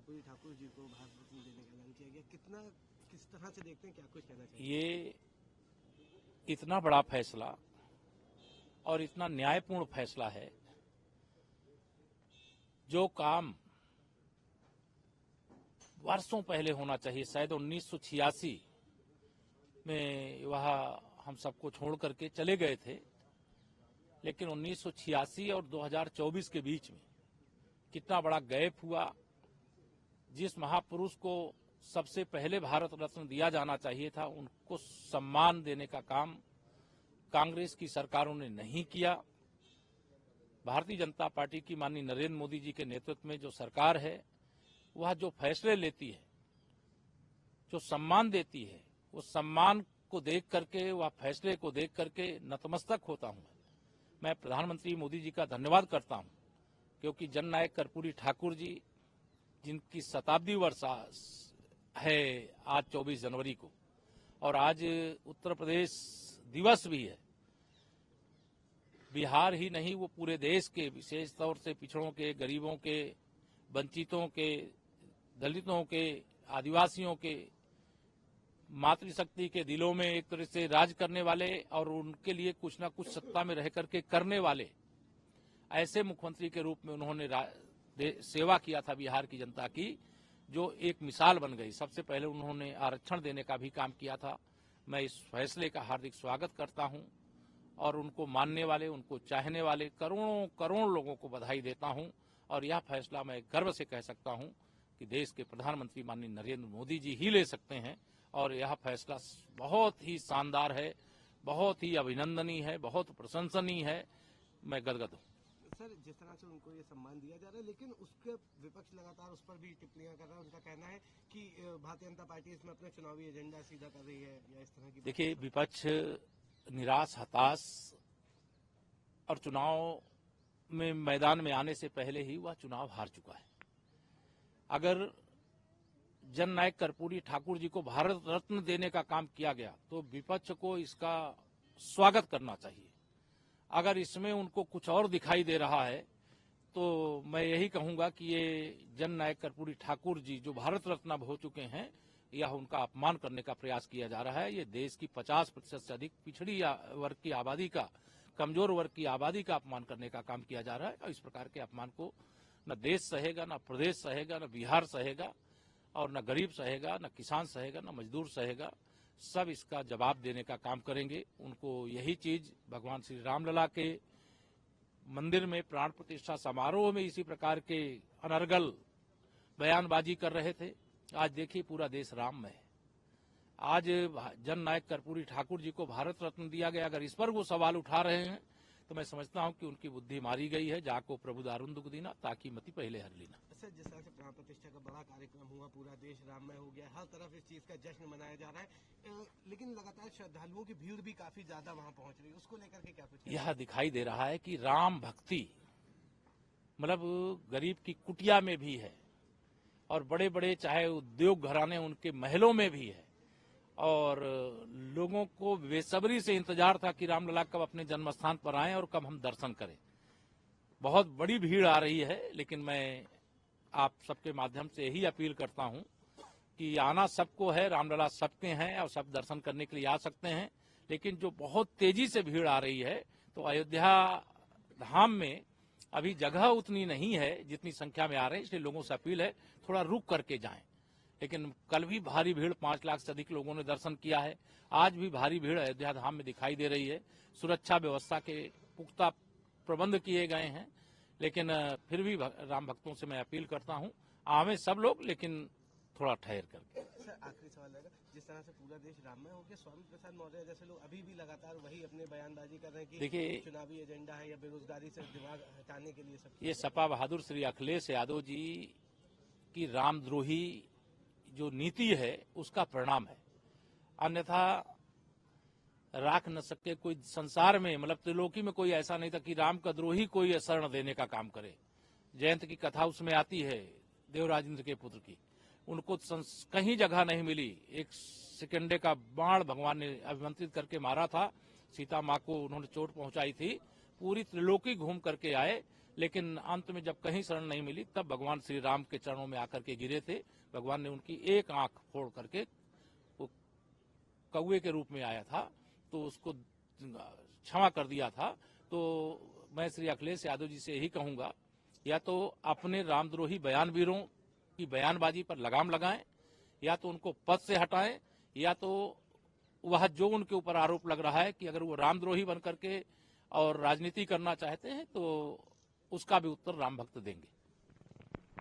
कर्पूरी ठाकुर जी को भारत रत्न देने का ऐलान किया गया, किस तरह से देखते हैं, क्या कुछ कहना चाहिए? ये इतना बड़ा फैसला और इतना न्यायपूर्ण फैसला है। जो काम वर्षों पहले होना चाहिए, शायद 1986 में वह हम सबको छोड़ करके चले गए थे, लेकिन 1986 और 2024 के बीच में कितना बड़ा गैप हुआ। जिस महापुरुष को सबसे पहले भारत रत्न दिया जाना चाहिए था, उनको सम्मान देने का काम कांग्रेस की सरकारों ने नहीं किया। भारतीय जनता पार्टी की माननीय नरेंद्र मोदी जी के नेतृत्व में जो सरकार है, वह जो फैसले लेती है, जो सम्मान देती है, वो सम्मान को देख करके, वह फैसले को देख करके नतमस्तक होता हूं। मैं प्रधानमंत्री मोदी जी का धन्यवाद करता हूं, क्योंकि जननायक कर्पूरी ठाकुर जी, जिनकी शताब्दी वर्ष है आज 24 जनवरी को, और आज उत्तर प्रदेश दिवस भी है। बिहार ही नहीं, वो पूरे देश के, विशेष तौर से पिछड़ों के, गरीबों के, वंचितों के, दलितों के, आदिवासियों के, मातृशक्ति के दिलों में एक तरह से राज करने वाले और उनके लिए कुछ ना कुछ सत्ता में रह करके करने वाले, ऐसे मुख्यमंत्री के रूप में उन्होंने सेवा किया था बिहार की जनता की, जो एक मिसाल बन गई। सबसे पहले उन्होंने आरक्षण देने का भी काम किया था। मैं इस फैसले का हार्दिक स्वागत करता हूं और उनको मानने वाले, उनको चाहने वाले करोड़ों करोड़ लोगों को बधाई देता हूं। और यह फैसला मैं गर्व से कह सकता हूं कि देश के प्रधानमंत्री माननीय नरेंद्र मोदी जी ही ले सकते हैं, और यह फैसला बहुत ही शानदार है, बहुत ही अभिनंदनीय है, बहुत प्रशंसनीय है। मैं गदगद हूं। सर, जिस तरह से उनको ये सम्मान दिया जा रहा है, लेकिन उसके विपक्ष लगातार उस पर भी टिप्पणियां कर रहा है। उनका कहना है कि भारतीय जनता पार्टी इसमें अपना चुनावी एजेंडा सीधा कर रही है, या इस तरह की। देखिए, विपक्ष निराश, हताश और चुनाव में मैदान में आने से पहले ही वह चुनाव हार चुका है। अगर जननायक कर्पूरी ठाकुर जी को भारत रत्न देने का काम किया गया, तो विपक्ष को इसका स्वागत करना चाहिए। अगर इसमें उनको कुछ और दिखाई दे रहा है, तो मैं यही कहूंगा कि ये जननायक कर्पूरी ठाकुर जी जो भारत रत्न हो चुके हैं, यह उनका अपमान करने का प्रयास किया जा रहा है। ये देश की 50% से अधिक पिछड़ी वर्ग की आबादी का, कमजोर वर्ग की आबादी का अपमान करने का काम किया जा रहा है। और इस प्रकार के अपमान को न देश सहेगा, न प्रदेश सहेगा, न बिहार सहेगा, और न गरीब सहेगा, न किसान सहेगा, न मजदूर सहेगा। सब इसका जवाब देने का काम करेंगे। उनको यही चीज भगवान श्री रामलला के मंदिर में प्राण प्रतिष्ठा समारोह में इसी प्रकार के अनर्गल बयानबाजी कर रहे थे। आज देखिए, पूरा देश राम में है। आज जननायक कर्पूरी ठाकुर जी को भारत रत्न दिया गया, अगर इस पर वो सवाल उठा रहे हैं, तो मैं समझता हूं कि उनकी बुद्धि मारी गई है। जाको प्रभु दारुण दुख दीना, ताकि मति पहले हर लीना। सर, जिस तरह से प्राण प्रतिष्ठा का बड़ा कार्यक्रम हुआ, पूरा देश राममय हो गया, हर तरफ इस चीज का जश्न मनाया जा रहा है, लेकिन लगातार श्रद्धालुओं की भीड़ भी काफी ज्यादा वहां पहुंच रही है। उसको लेकर के क्या कुछ? यह दिखाई दे रहा है कि राम भक्ति मतलब गरीब की कुटिया में भी है, और बड़े बड़े चाहे उद्योग घराने उनके महलों में भी है, और लोगों को बेसब्री से इंतजार था कि रामलला कब अपने जन्म स्थान पर आएं और कब हम दर्शन करें। बहुत बड़ी भीड़ आ रही है, लेकिन मैं आप सबके माध्यम से यही अपील करता हूं कि आना सबको है, रामलला सबके हैं और सब दर्शन करने के लिए आ सकते हैं। लेकिन जो बहुत तेजी से भीड़ आ रही है, तो अयोध्या धाम में अभी जगह उतनी नहीं है जितनी संख्या में आ रहे हैं, इसलिए लोगों से अपील है थोड़ा रुक करके जाएं। लेकिन कल भी भारी भीड़, 5 लाख से अधिक लोगों ने दर्शन किया है। आज भी भारी भीड़ अयोध्या धाम में दिखाई दे रही है। सुरक्षा व्यवस्था के पुख्ता प्रबंध किए गए हैं, लेकिन फिर भी राम भक्तों से मैं अपील करता हूं, आवे सब लोग, लेकिन थोड़ा ठहर करके। सर, आखिरी सवाल है, जिस तरह से पूरा देश राममय हो गया, स्वामी प्रसाद मौर्य जैसे लोग अभी भी लगातार वही अपने बयानबाजी कर रहे हैं कि देखिए, चुनावी एजेंडा है या बेरोजगारी से दिमाग हटाने के लिए सब। ये सपा बहादुर श्री अखिलेश यादव जी की रामद्रोही जो नीति है, उसका परिणाम है। अन्यथा राख न सके कोई संसार में, मतलब त्रिलोकी में कोई ऐसा नहीं था कि राम का द्रोही कोई शरण देने का काम करे। जयंत की कथा उसमें आती है, देवराजेंद्र के पुत्र की। उनको कहीं जगह नहीं मिली। एक सिकंडे का बाण भगवान ने अभिमंत्रित करके मारा था, सीता माँ को उन्होंने चोट पहुंचाई थी। पूरी त्रिलोकी घूम करके आए, लेकिन अंत में जब कहीं शरण नहीं मिली तब भगवान श्री राम के चरणों में आकर के गिरे थे। भगवान ने उनकी एक आंख फोड़ करके, वो कौवे के रूप में आया था तो उसको क्षमा कर दिया था। तो मैं श्री अखिलेश यादव जी से यही कहूंगा, या तो अपने रामद्रोही बयानवीरों की बयानबाजी पर लगाम लगाएं, या तो उनको पद से हटाएं, या तो वह जो उनके ऊपर आरोप लग रहा है कि अगर वो रामद्रोही बन करके और राजनीति करना चाहते हैं तो उसका भी उत्तर राम भक्त देंगे।